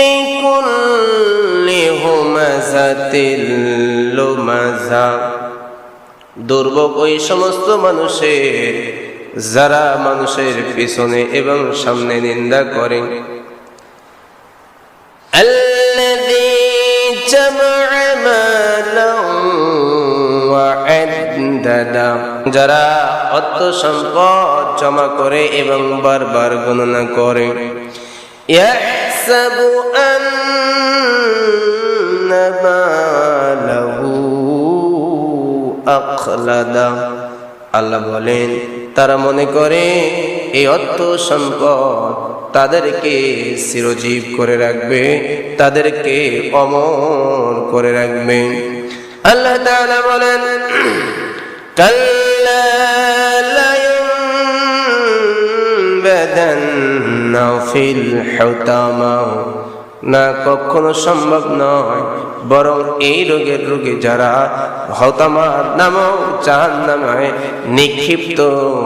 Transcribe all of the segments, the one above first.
লিকুল্লি হুমাযাতিল লুমাযা, দুর্ভোগ ওই সমস্ত মানুষের যারা মানুষের পিছনে এবং সামনে নিন্দা করে। আল্লাযী জামা'a মালান ওয়া আদ্দাদা, যারা অর্থ সম্পদ জমা করে এবং বারবার গণনা করে। ইয়াহসাবু আন্না মালাহু আখলাদা, আল্লাহ বলেন তারা মনে করে এই অর্থ সম্পদ তাদেরকে চিরজীব করে রাখবে, তাদেরকে অমর করে রাখবে। আল্লাহ তাআলা বলেন কাল্লা লা ইউনবাদান্না ফিল হুতামা, না কখনো সম্ভব নয়, বরং এই রোগে যারা হতামা নামক জাহান্নামে নিক্ষিপ্ত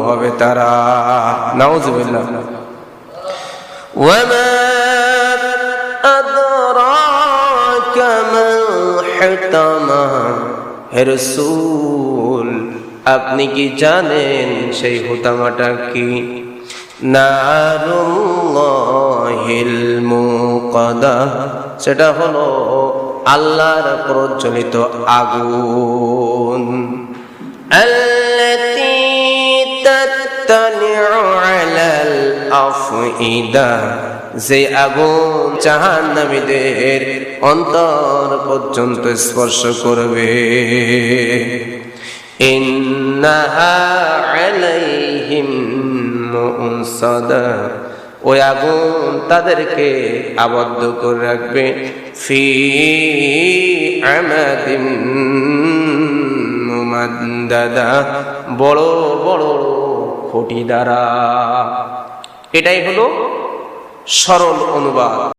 হবে তারা। নাউযুবিল্লাহ। ওয়ামা আদরাকা মা হুতামা, হে রাসূল আপনি কি জানেন সেই হুতামাটা কি? নারুল্লাহিল মুকাদা, সেটা হলো আল্লাহর প্রজ্বলিত আগুন। আল্লাতী তাত্তালিউ আলাল আফইদা, যে আগুন জাহান্নামীদের অন্তর পর্যন্ত স্পর্শ করবে। ইন্নাহা আলাইহিম মুসাদা, ওই আগুন তাদেরকে আবদ্ধ করে রাখবে। ফি আমাদিন মুমাদ্দাদা, বড় বড় খুঁটি দ্বারা। এটাই হলো সরল অনুবাদ।